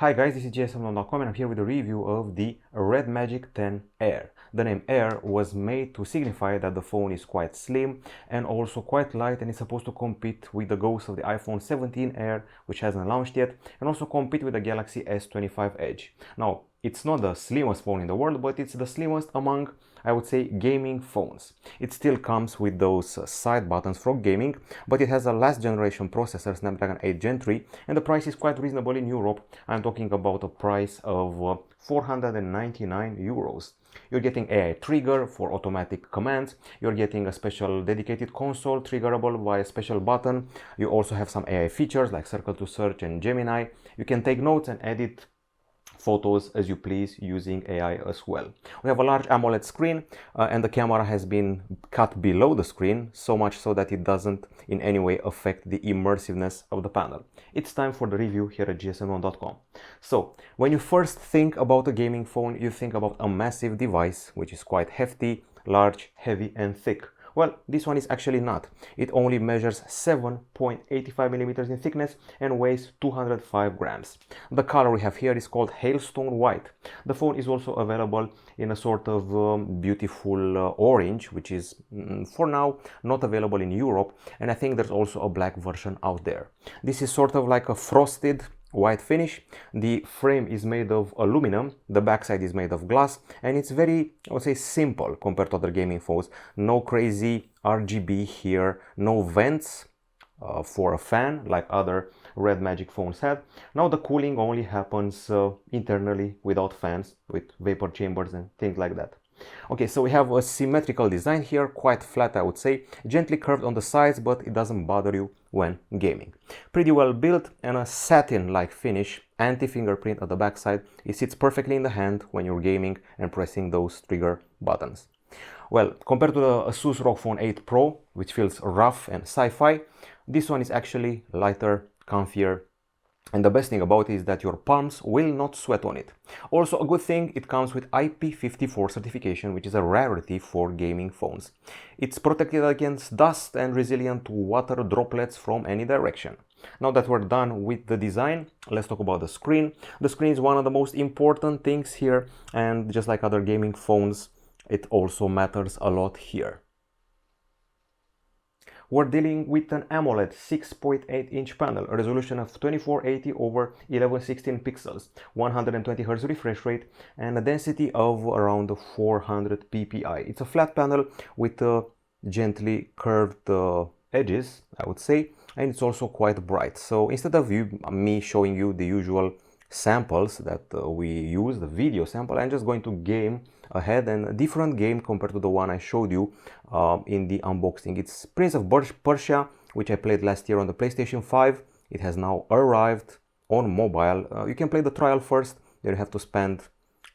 Hi guys, this is GSMDome.com and I'm here with a review of the RedMagic 10 Air. The name Air was made to signify that the phone is quite slim and also quite light, and it's supposed to compete with the ghost of the iPhone 17 Air, which hasn't launched yet, and also compete with the Galaxy S25 Edge. Now, it's not the slimmest phone in the world, but it's the slimmest among, I would say, gaming phones. It still comes with those side buttons for gaming, but it has a last generation processor, Snapdragon 8 Gen 3, and the price is quite reasonable in Europe. I'm talking about a price of 499 euros. You're getting AI trigger for automatic commands. You're getting a special dedicated console triggerable by a special button. You also have some AI features like circle to search and Gemini. You can take notes and edit photos as you please using AI as well. We have a large AMOLED screen and the camera has been cut below the screen, so much so that it doesn't in any way affect the immersiveness of the panel. It's time for the review here at GSMDome.com. So when you first think about a gaming phone, you think about a massive device which is quite hefty, large, heavy and thick. Well, this one is actually not. It only measures 7.85 millimeters in thickness and weighs 205 grams. The color we have here is called Hailstone White. The phone is also available in a sort of beautiful orange, which is for now not available in Europe, and I think there's also a black version out there. This is sort of like a frosted white finish. The frame is made of aluminum, the backside is made of glass, and it's very, I would say, simple compared to other gaming phones. No crazy RGB here, no vents for a fan like other RedMagic phones had. Now the cooling only happens internally without fans, with vapor chambers and things like that. Okay, so we have a symmetrical design here, quite flat I would say, gently curved on the sides, but it doesn't bother you when gaming. Pretty well built and a satin-like finish, anti-fingerprint at the backside. It sits perfectly in the hand when you're gaming and pressing those trigger buttons. Well, compared to the Asus ROG Phone 8 Pro, which feels rough and sci-fi, this one is actually lighter, comfier, and the best thing about it is that your palms will not sweat on it. Also a good thing, it comes with IP54 certification, which is a rarity for gaming phones. It's protected against dust and resilient to water droplets from any direction. Now that we're done with the design, let's talk about the screen. The screen is one of the most important things here, and just like other gaming phones, it also matters a lot here. We're dealing with an AMOLED 6.8-inch panel, a resolution of 2480 over 1116 pixels, 120 Hz refresh rate, and a density of around 400 ppi. It's a flat panel with gently curved edges, I would say, and it's also quite bright. So instead of me showing you the usual samples that we use, the video sample, I'm just going to game ahead, and a different game compared to the one I showed you in the unboxing. It's Prince of Persia, which I played last year on the PlayStation 5. It has now arrived on mobile. You can play the trial first, then you have to spend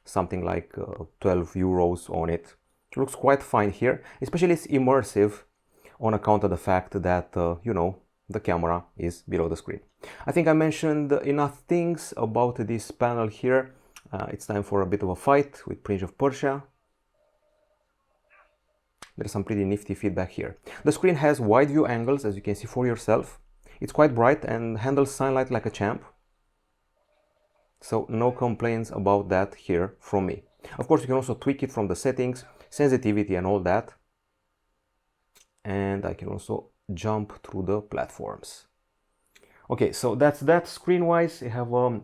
something like 12 euros on it. It looks quite fine here, especially it's immersive on account of the fact that, you know, the camera is below the screen. I think I mentioned enough things about this panel here. It's time for a bit of a fight with Prince of Persia. There's some pretty nifty feedback here. The screen has wide view angles, as you can see for yourself. It's quite bright and handles sunlight like a champ. So no complaints about that here from me. Of course, you can also tweak it from the settings, sensitivity and all that. And I can also jump through the platforms. Okay, so that's that. Screen-wise, you have a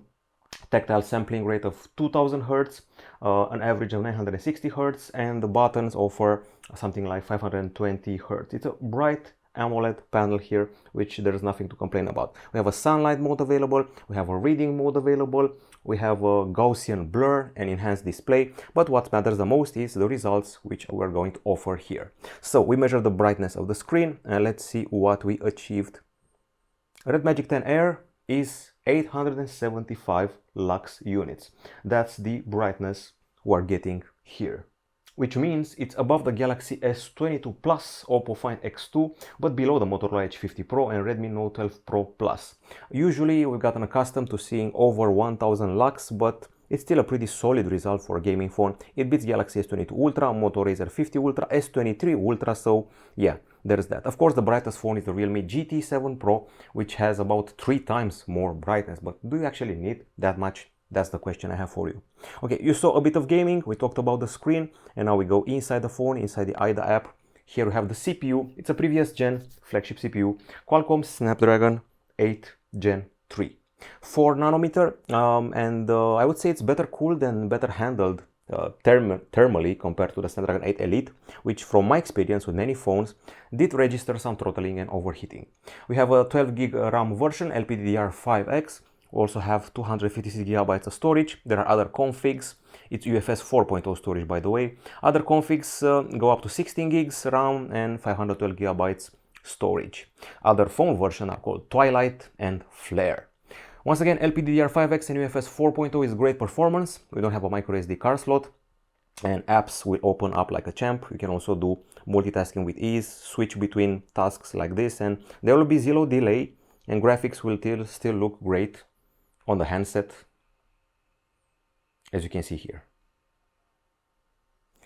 tactile sampling rate of 2000 Hz, an average of 960 Hz, and the buttons offer something like 520 Hz. It's a bright AMOLED panel here, which there is nothing to complain about. We have a sunlight mode available, we have a reading mode available, we have a Gaussian blur and enhanced display, but what matters the most is the results which we're going to offer here. So we measure the brightness of the screen and let's see what we achieved. RedMagic 10 Air is 875 lux units. That's the brightness we're getting here, which means it's above the Galaxy S22 Plus, Oppo Find X2, but below the Motorola H50 Pro and Redmi Note 12 Pro Plus. Usually we've gotten accustomed to seeing over 1000 lux, but it's still a pretty solid result for a gaming phone. It beats Galaxy S22 Ultra, Moto Razr 50 Ultra, S23 Ultra, so yeah, there's that. Of course, the brightest phone is the Realme GT7 Pro, which has about 3 times more brightness, but do you actually need that much? That's the question I have for you. Okay, you saw a bit of gaming, we talked about the screen, and now we go inside the phone, inside the IDA app. Here we have the CPU. It's a previous gen flagship CPU, Qualcomm Snapdragon 8 Gen 3. 4 nanometer, and I would say it's better cooled and better handled thermally compared to the Snapdragon 8 Elite, which from my experience with many phones did register some throttling and overheating. We have a 12 gig RAM version, LPDDR5X. We also have 256 gigabytes of storage. There are other configs. It's UFS 4.0 storage, by the way. Other configs go up to 16 gigs RAM and 512 gigabytes storage. Other phone versions are called Twilight and Flare. Once again, LPDDR5X and UFS 4.0 is great performance. We don't have a micro SD card slot, and apps will open up like a champ. You can also do multitasking with ease, switch between tasks like this, and there will be zero delay, and graphics will still look great on the handset, as you can see here.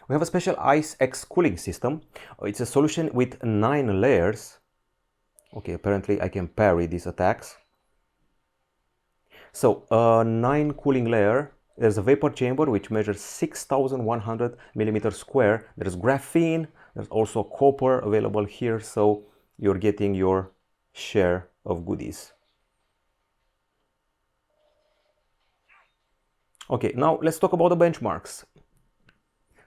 We have a special Ice X cooling system. It's a solution with 9 layers. Okay, apparently I can parry these attacks. So, 9 cooling layer. There's a vapor chamber which measures 6,100 millimeters square. There's graphene. There's also copper available here, so you're getting your share of goodies. Okay, now let's talk about the benchmarks.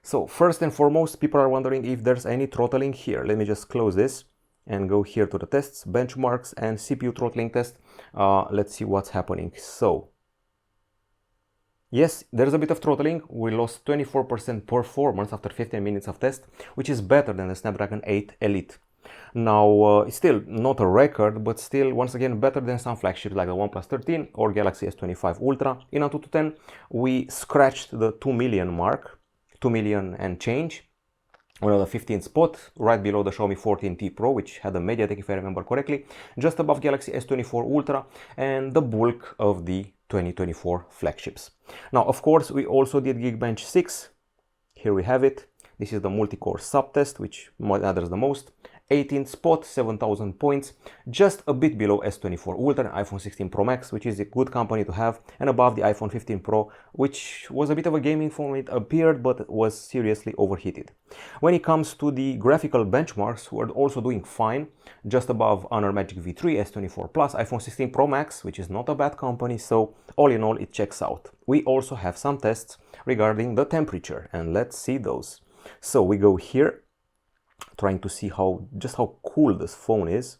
So first and foremost, people are wondering if there's any throttling here. Let me just close this and go here to the tests, benchmarks and CPU throttling test. Let's see what's happening. So yes, there's a bit of throttling. We lost 24% performance after 15 minutes of test, which is better than the Snapdragon 8 Elite. Now, it's still not a record, but still, once again, better than some flagships like the OnePlus 13 or Galaxy S25 Ultra. In Antutu 10, we scratched the 2 million mark, 2 million and change. We're on the 15th spot, right below the Xiaomi 14T Pro, which had a MediaTek, if I remember correctly, just above Galaxy S24 Ultra, and the bulk of the 2024 flagships. Now, of course, we also did Geekbench 6. Here we have it. This is the multi-core subtest, which matters the most. 18th spot, 7,000 points, just a bit below S24 Ultra and iPhone 16 Pro Max, which is a good company to have, and above the iPhone 15 Pro, which was a bit of a gaming phone. It appeared, but was seriously overheated. When it comes to the graphical benchmarks, we're also doing fine, just above RedMagic V3, S24 Plus, iPhone 16 Pro Max, which is not a bad company, so all in all, it checks out. We also have some tests regarding the temperature, and let's see those. So we go here, trying to see just how cool this phone is.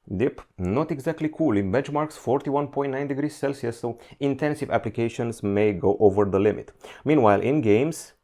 Yep, not exactly cool. In benchmarks, 41.9 degrees Celsius, so intensive applications may go over the limit. Meanwhile, in games,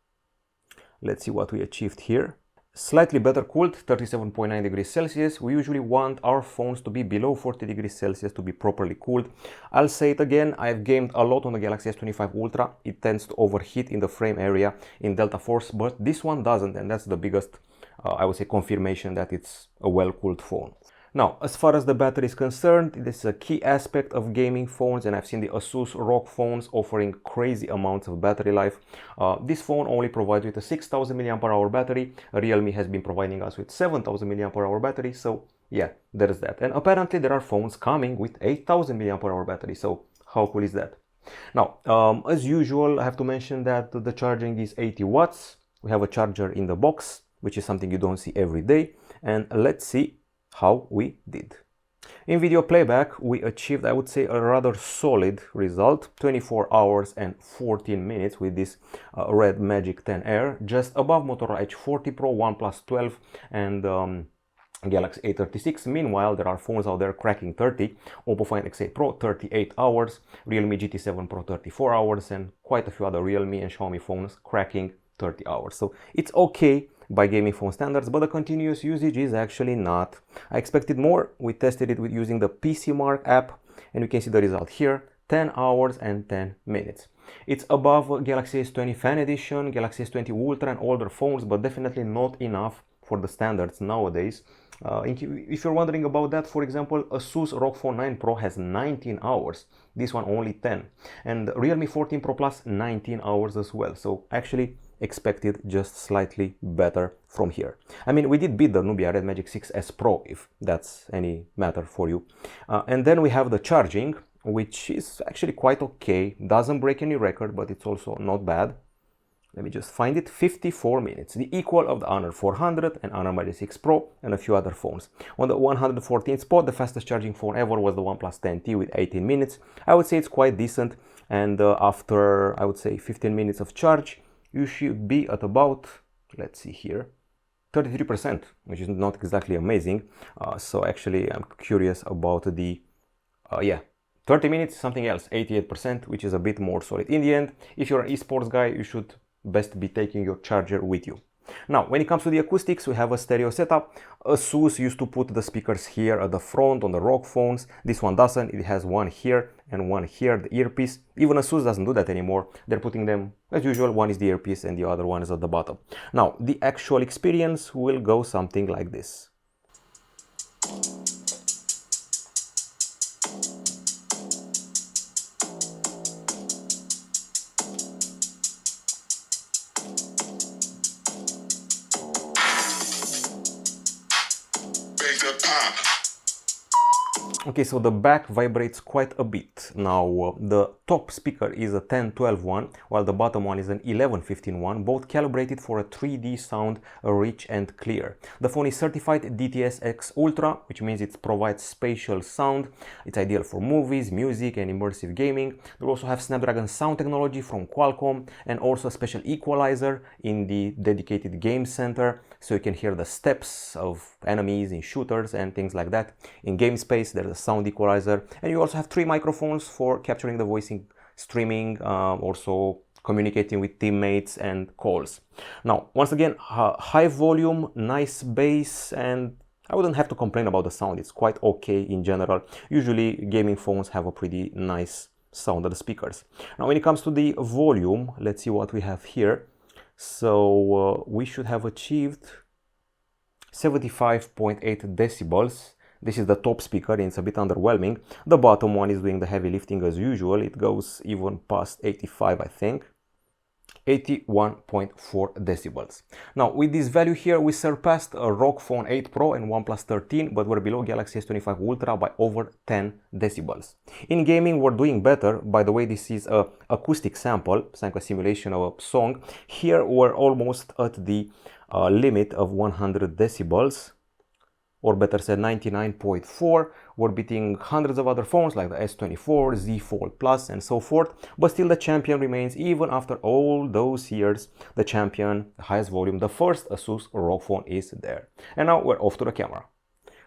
let's see what we achieved here. Slightly better cooled, 37.9 degrees Celsius. We usually want our phones to be below 40 degrees Celsius to be properly cooled. I'll say it again, I've gamed a lot on the Galaxy S25 Ultra. It tends to overheat in the frame area in Delta Force, but this one doesn't, and that's the biggest I would say confirmation that it's a well-cooled phone. Now, as far as the battery is concerned, this is a key aspect of gaming phones, and I've seen the Asus ROG phones offering crazy amounts of battery life. This phone only provides with a 6,000 mAh battery. Realme has been providing us with 7,000 mAh battery, so yeah, there is that. And apparently there are phones coming with 8,000 mAh battery, so how cool is that? Now, as usual, I have to mention that the charging is 80 watts. We have a charger in the box, which is something you don't see every day. And let's see how we did. In video playback, we achieved, I would say, a rather solid result, 24 hours and 14 minutes with this RedMagic 10 Air, just above Motorola H40 Pro, OnePlus 12 and Galaxy A36. Meanwhile, there are phones out there cracking 30, Oppo Find X8 Pro 38 hours, Realme GT7 Pro 34 hours, and quite a few other Realme and Xiaomi phones cracking 30 hours. So it's okay by gaming phone standards, but the continuous usage is actually not. I expected more. We tested it with using the PC Mark app, and you can see the result here, 10 hours and 10 minutes. It's above Galaxy S20 Fan Edition, Galaxy S20 Ultra and older phones, but definitely not enough for the standards nowadays. If you're wondering about that, for example, ASUS ROG Phone 9 Pro has 19 hours, this one only 10, and Realme 14 Pro Plus 19 hours as well, so actually expected just slightly better from here. I mean, we did beat the Nubia RedMagic 6S Pro, if that's any matter for you. And then we have the charging, which is actually quite okay, doesn't break any record, but it's also not bad. Let me just find it. 54 minutes, the equal of the Honor 400 and Honor Magic 6 Pro and a few other phones. On the 114th spot, the fastest charging phone ever was the OnePlus 10T with 18 minutes. I would say it's quite decent, and after, I would say, 15 minutes of charge, you should be at about, let's see here, 33%, which is not exactly amazing. So actually, I'm curious about the, 30 minutes, something else, 88%, which is a bit more solid. In the end, if you're an esports guy, you should best be taking your charger with you. Now, when it comes to the acoustics, we have a stereo setup. ASUS used to put the speakers here at the front on the ROG phones. This one doesn't. It has one here and one here, the earpiece. Even ASUS doesn't do that anymore. They're putting them, as usual, one is the earpiece and the other one is at the bottom. Now, the actual experience will go something like this. Okay, so the back vibrates quite a bit. Now, the top speaker is a 1012 one, while the bottom one is an 1115 one, both calibrated for a 3D sound, rich and clear. The phone is certified DTS-X Ultra, which means it provides spatial sound. It's ideal for movies, music, and immersive gaming. They also have Snapdragon sound technology from Qualcomm, and also a special equalizer in the dedicated game center, so you can hear the steps of enemies in shooters and things like that. In game space, there's a sound equalizer, and you also have 3 microphones for capturing the voice in streaming, also communicating with teammates and calls. Now, once again, high volume, nice bass, and I wouldn't have to complain about the sound. It's quite okay in general. Usually gaming phones have a pretty nice sound at the speakers. Now, when it comes to the volume, let's see what we have here. So we should have achieved 75.8 decibels. This is the top speaker, and it's a bit underwhelming. The bottom one is doing the heavy lifting as usual. It goes even past 85, I think. 81.4 decibels. Now, with this value here, we surpassed a ROG Phone 8 Pro and OnePlus 13, but we're below Galaxy S25 Ultra by over 10 decibels. In gaming, we're doing better. By the way, this is a acoustic sample, like a simulation of a song. Here, we're almost at the limit of 100 decibels. Or better said, 99.4. We're beating hundreds of other phones like the S24, Z Fold Plus, and so forth. But still, the champion remains, even after all those years, the champion, the highest volume, the first ASUS ROG phone is there. And now we're off to the camera.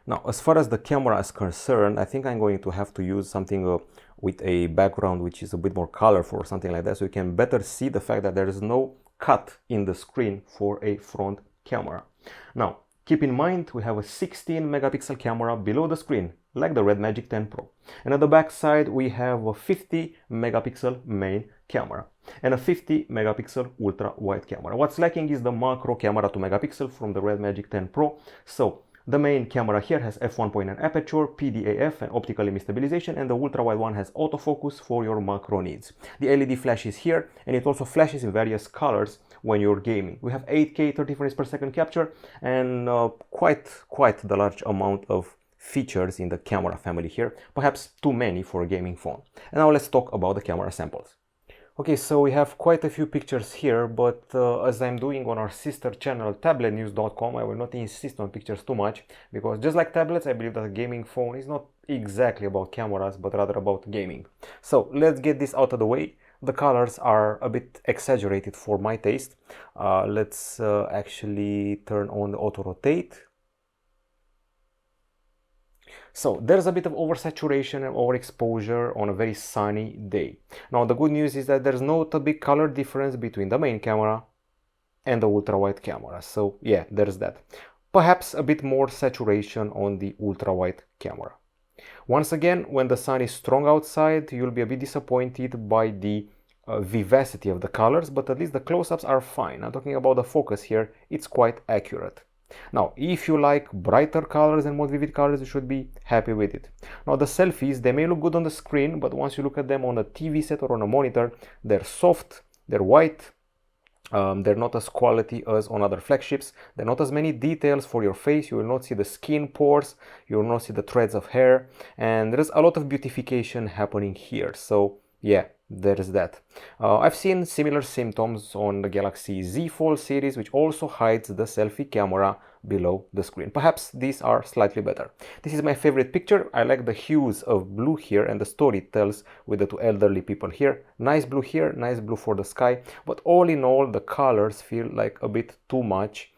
Now, as far as the camera is concerned, I think I'm going to have to use something with a background which is a bit more colorful or something like that, so you can better see the fact that there is no cut in the screen for a front camera. Now, keep in mind, we have a 16 megapixel camera below the screen, like the RedMagic 10 Pro. And at the back side, we have a 50 megapixel main camera and a 50 megapixel ultra wide camera. What's lacking is the macro camera 2 megapixel from the RedMagic 10 Pro. So the main camera here has f1.9 aperture, PDAF and optical image stabilization, and the ultra wide one has autofocus for your macro needs. The LED flash is here, and it also flashes in various colors when you're gaming. We have 8K 30 frames per second capture and quite the large amount of features in the camera family here, perhaps too many for a gaming phone. And now let's talk about the camera samples. Okay, so we have quite a few pictures here, but as I'm doing on our sister channel tabletnews.com, I will not insist on pictures too much, because just like tablets, I believe that a gaming phone is not exactly about cameras, but rather about gaming. So let's get this out of the way. The colors are a bit exaggerated for my taste. Let's actually turn on the auto rotate. So there's a bit of oversaturation and overexposure on a very sunny day. Now the good news is that there's not a big color difference between the main camera and the ultra wide camera. So yeah, there's that. Perhaps a bit more saturation on the ultra wide camera. Once again, when the sun is strong outside, you'll be a bit disappointed by the vivacity of the colors, but at least the close-ups are fine. I'm talking about the focus here, it's quite accurate. Now, if you like brighter colors and more vivid colors, you should be happy with it. Now, the selfies, they may look good on the screen, but once you look at them on a TV set or on a monitor, they're soft, they're white, they're not as quality as on other flagships. There are not as many details for your face. You will not see the skin pores, you will not see the threads of hair, and there is a lot of beautification happening here. So yeah, there is that. I've seen similar symptoms on the Galaxy Z Fold series, which also hides the selfie camera below the screen. Perhaps these are slightly better. This is my favorite picture. I like the hues of blue here and the story it tells with the two elderly people here. Nice blue here, nice blue for the sky, but all in all the colors feel like a bit too much,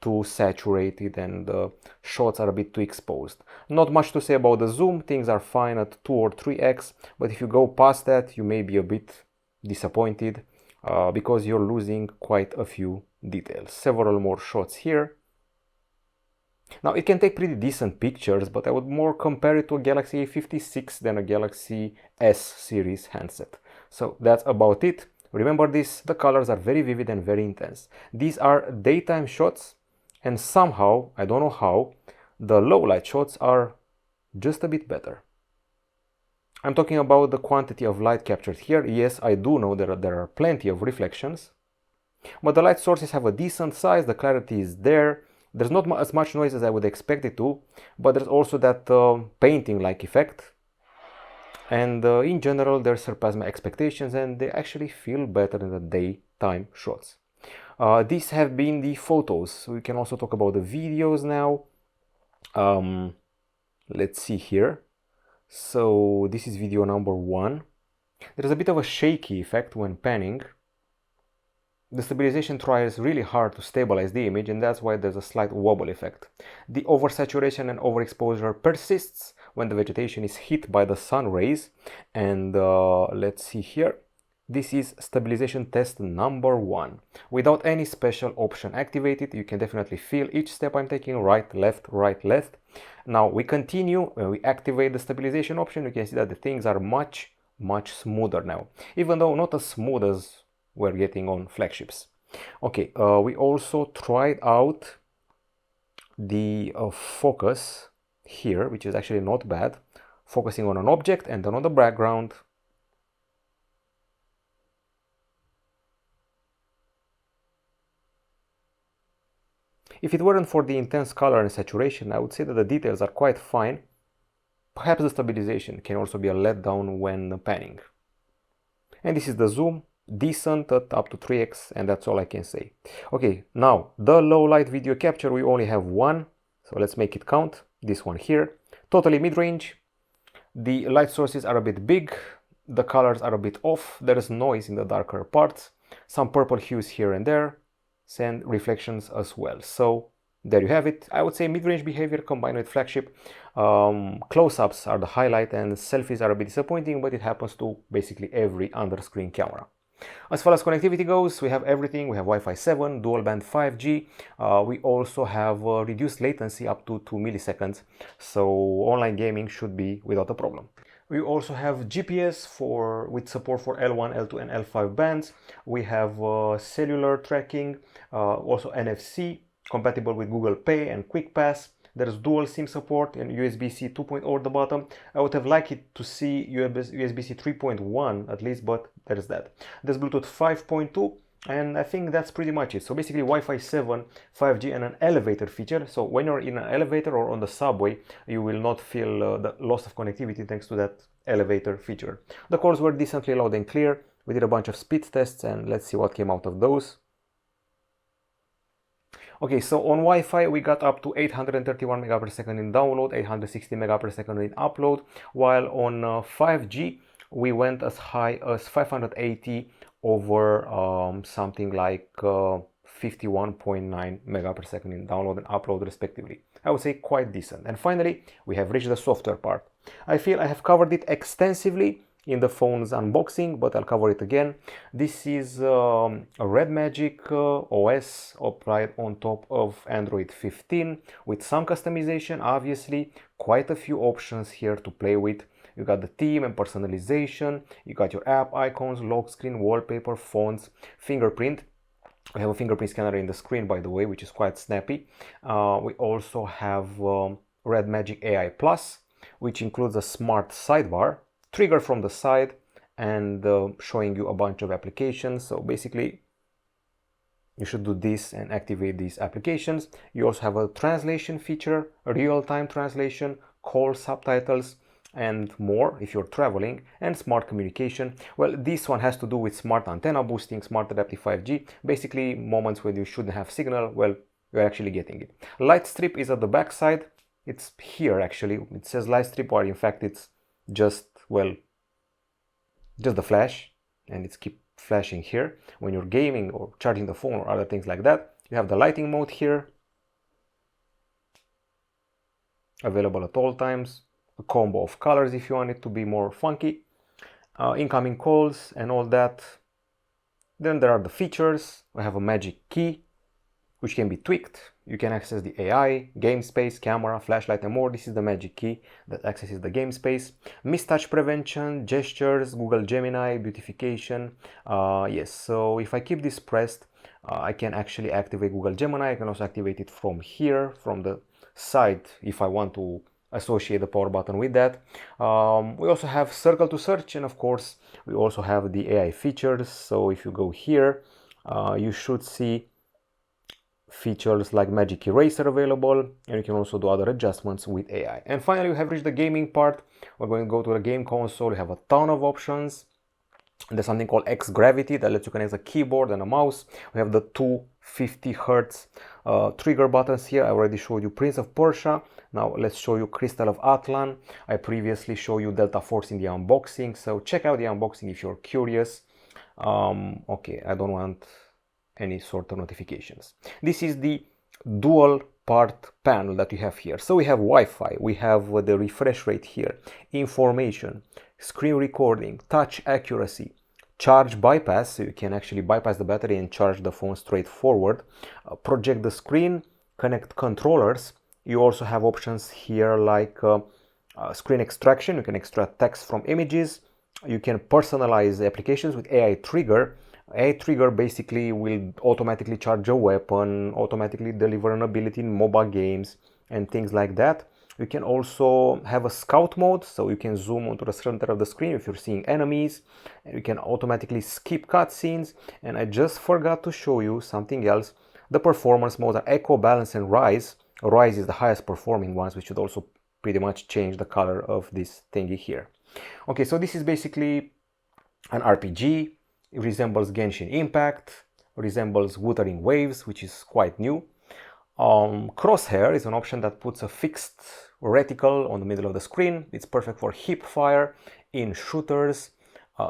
too saturated, and the shots are a bit too exposed. Not much to say about the zoom. Things are fine at 2 or 3x, but if you go past that you may be a bit disappointed because you're losing quite a few details. Several more shots here. Now, it can take pretty decent pictures, but I would more compare it to a Galaxy A56 than a Galaxy S series handset. So that's about it. Remember this, the colors are very vivid and very intense. These are daytime shots, and somehow, I don't know how, the low light shots are just a bit better. I'm talking about the quantity of light captured here. Yes, I do know there are plenty of reflections, but the light sources have a decent size, the clarity is there. There's not as much noise as I would expect it to, but there's also that painting-like effect. And in general, they surpass my expectations and they actually feel better in the daytime shots. These have been the photos. We can also talk about the videos now. Let's see here. So this is video number 1. There's a bit of a shaky effect when panning. The stabilization tries really hard to stabilize the image, and that's why there's a slight wobble effect. The oversaturation and overexposure persists when the vegetation is hit by the sun rays. And let's see here. This is stabilization test number 1. Without any special option activated, you can definitely feel each step I'm taking: right, left, right, left. Now we continue. When we activate the stabilization option, you can see that the things are much smoother now, even though not as smooth as we're getting on flagships. Okay, we also tried out the focus here, which is actually not bad, focusing on an object and then on the background. If it weren't for the intense color and saturation, I would say that the details are quite fine. Perhaps the stabilization can also be a letdown when panning. And this is the zoom. Decent at up to 3x, and that's all I can say. Okay, now the low light video capture, we only have one, so let's make it count. This one here, totally mid-range. The light sources are a bit big, the colors are a bit off, there is noise in the darker parts, some purple hues here and there, and reflections as well. So there you have it. I would say mid-range behavior combined with flagship. Close-ups are the highlight, and selfies are a bit disappointing, but it happens to basically every under-screen camera. As far as connectivity goes, we have everything. We have Wi-Fi 7, dual band 5G. We also have reduced latency up to 2 milliseconds, so online gaming should be without a problem. We also have GPS with support for L1, L2 and L5 bands. We have cellular tracking, also NFC, compatible with Google Pay and QuickPass. There's dual SIM support and USB-C 2.0 at the bottom. I would have liked it to see USB-C 3.1 at least, but there's that. There's Bluetooth 5.2, and I think that's pretty much it. So basically Wi-Fi 7, 5G and an elevator feature. So when you're in an elevator or on the subway, you will not feel the loss of connectivity thanks to that elevator feature. The calls were decently loud and clear. We did a bunch of speed tests, and let's see what came out of those. Okay, so on Wi-Fi we got up to 831 megabits/second in download, 860 megabits/second in upload, while on 5G we went as high as 580 over something like 51.9 megabits/second in download and upload respectively. I would say quite decent. And finally, we have reached the software part. I feel I have covered it extensively in the phone's unboxing, but I'll cover it again. This is a RedMagic OS applied on top of Android 15 with some customization, obviously. Quite a few options here to play with. You got the theme and personalization, you got your app icons, lock screen, wallpaper, fonts, fingerprint. We have a fingerprint scanner in the screen, by the way, which is quite snappy. We also have RedMagic AI Plus, which includes a smart sidebar, trigger from the side, and showing you a bunch of applications. So basically, you should do this and activate these applications. You also have a translation feature, real-time translation, call subtitles, and more if you're traveling, and smart communication. Well, this one has to do with smart antenna boosting, smart adaptive 5G, basically moments when you shouldn't have signal, well, you're actually getting it. Light strip is at the back side. It's here actually. It says light strip, or in fact it's just, well, just the flash, and it's keep flashing here when you're gaming or charging the phone or other things like that. You have the lighting mode here, available at all times, a combo of colors if you want it to be more funky, incoming calls and all that. Then there are the features. We have a magic key which can be tweaked. You can access the AI, game space, camera, flashlight, and more. This is the magic key that accesses the game space. Mistouch prevention, gestures, Google Gemini, beautification. Yes, so if I keep this pressed, I can actually activate Google Gemini. I can also activate it from here, from the side, if I want to associate the power button with that. We also have circle to search, and of course, we also have the AI features. So if you go here, you should see features like magic eraser available, and you can also do other adjustments with AI. And finally, we have reached the gaming part. We're going to go to the game console. We have a ton of options. There's something called X Gravity that lets you connect a keyboard and a mouse. We have the 250 Hertz trigger buttons here. I already showed you Prince of Persia. Now let's show you Crystal of Atlan. I previously showed you Delta Force in the unboxing, so check out the unboxing if you're curious. Okay, I don't want any sort of notifications. This is the dual part panel that you have here. So we have Wi-Fi, we have the refresh rate here, information, screen recording, touch accuracy, charge bypass, so you can actually bypass the battery and charge the phone straight forward, project the screen, connect controllers. You also have options here like screen extraction. You can extract text from images. You can personalize the applications with AI trigger. AI trigger basically will automatically charge a weapon, automatically deliver an ability in mobile games and things like that. You can also have a scout mode, so you can zoom onto the center of the screen if you're seeing enemies, and you can automatically skip cutscenes. And I just forgot to show you something else. The performance modes are Echo, Balance, and Rise. Rise is the highest performing ones, which should also pretty much change the color of this thingy here. Okay, so this is basically an RPG. It resembles Genshin Impact, resembles Wuthering Waves, which is quite new. Crosshair is an option that puts a fixed reticle on the middle of the screen. It's perfect for hip fire in shooters.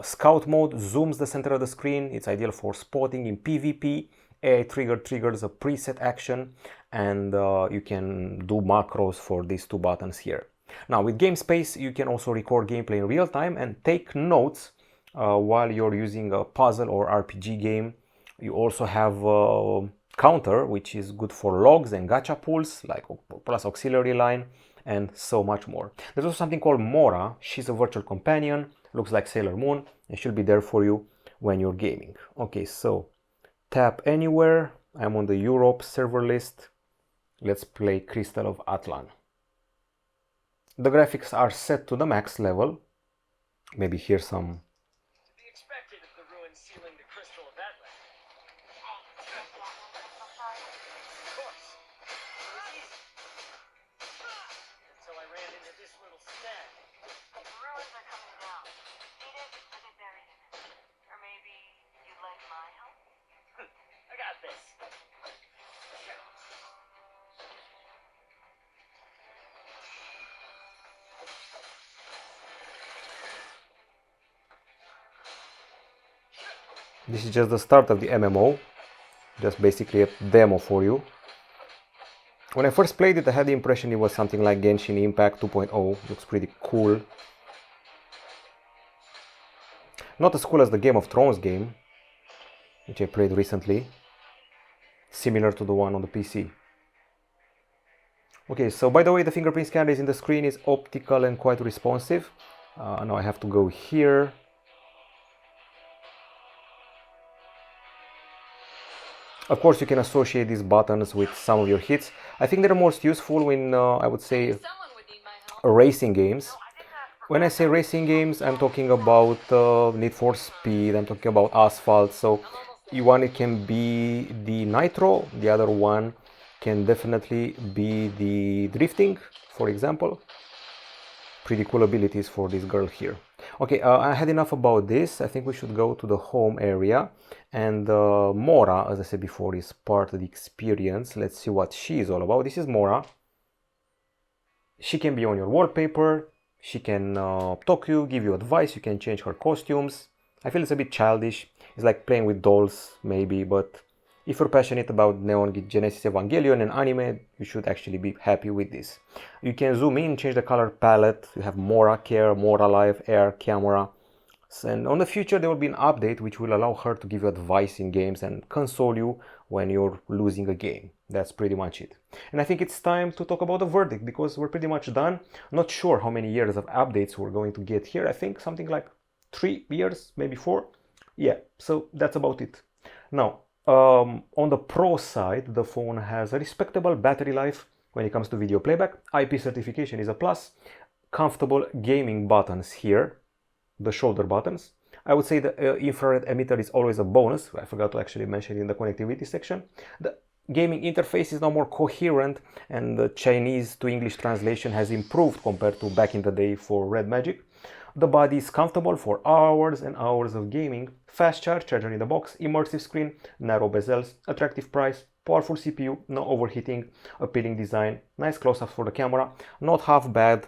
Scout mode zooms the center of the screen. It's ideal for spotting in PvP. AI trigger triggers a preset action, and you can do macros for these two buttons here. Now with Game Space, you can also record gameplay in real time and take notes while you're using a puzzle or RPG game. You also have counter, which is good for logs and gacha pulls, like plus auxiliary line, and so much more. There's also something called Mora. She's a virtual companion, looks like Sailor Moon, and she'll be there for you when you're gaming. Okay, so tap anywhere. I'm on the Europe server list. Let's play Crystal of Atlan. The graphics are set to the max level. Maybe hear some This is just the start of the MMO, just basically a demo for you. When I first played it, I had the impression it was something like Genshin Impact 2.0, looks pretty cool. Not as cool as the Game of Thrones game, which I played recently, similar to the one on the PC. Okay, so by the way, the fingerprint scanner is in the screen, is optical and quite responsive. Now I have to go here. Of course, you can associate these buttons with some of your hits. I think they're most useful in, I would say, racing games. When I say racing games, I'm talking about Need for Speed, I'm talking about Asphalt. So one, it can be the Nitro, the other one can definitely be the drifting, for example. Pretty cool abilities for this girl here. Okay, I had enough about this. I think we should go to the home area. And Mora, as I said before, is part of the experience. Let's see what she is all about. This is Mora. She can be on your wallpaper. She can talk to you, give you advice. You can change her costumes. I feel it's a bit childish. It's like playing with dolls, maybe, but if you're passionate about Neon Genesis Evangelion and anime, you should actually be happy with this. You can zoom in, change the color palette. You have Mora Care, Mora Live, Air, Camera. And on the future, there will be an update which will allow her to give you advice in games and console you when you're losing a game. That's pretty much it. And I think it's time to talk about the verdict because we're pretty much done. Not sure how many years of updates we're going to get here. I think something like 3 years, maybe 4. Yeah, so that's about it. Now, on the Pro side, the phone has a respectable battery life when it comes to video playback. IP certification is a plus. Comfortable gaming buttons here, the shoulder buttons. I would say the infrared emitter is always a bonus. I forgot to actually mention it in the connectivity section. The gaming interface is now more coherent and the Chinese to English translation has improved compared to back in the day for RedMagic. The body is comfortable for hours and hours of gaming. Fast charger in the box, immersive screen, narrow bezels, attractive price, powerful CPU, no overheating, appealing design, nice close-ups for the camera, not half bad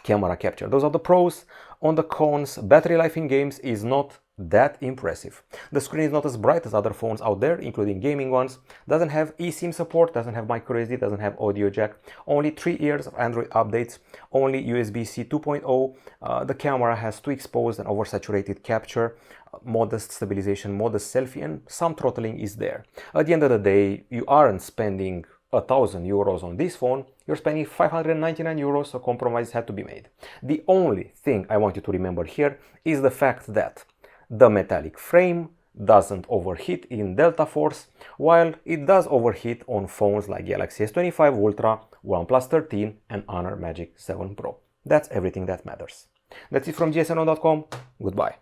camera capture. Those are the pros. On the cons, battery life in games is not that impressive. The screen is not as bright as other phones out there, including gaming ones. Doesn't have eSIM support, doesn't have microSD, doesn't have audio jack. Only 3 years of Android updates, only USB-C 2.0. The camera has too exposed and oversaturated capture, modest stabilization, modest selfie, and some throttling is there. At the end of the day, you aren't spending €1,000 on this phone, you're spending €599, so compromise had to be made. The only thing I want you to remember here is the fact that the metallic frame doesn't overheat in Delta Force, while it does overheat on phones like Galaxy S25 Ultra, OnePlus 13 and Honor Magic 7 Pro. That's everything that matters. That's it from GSMDome.com. Goodbye.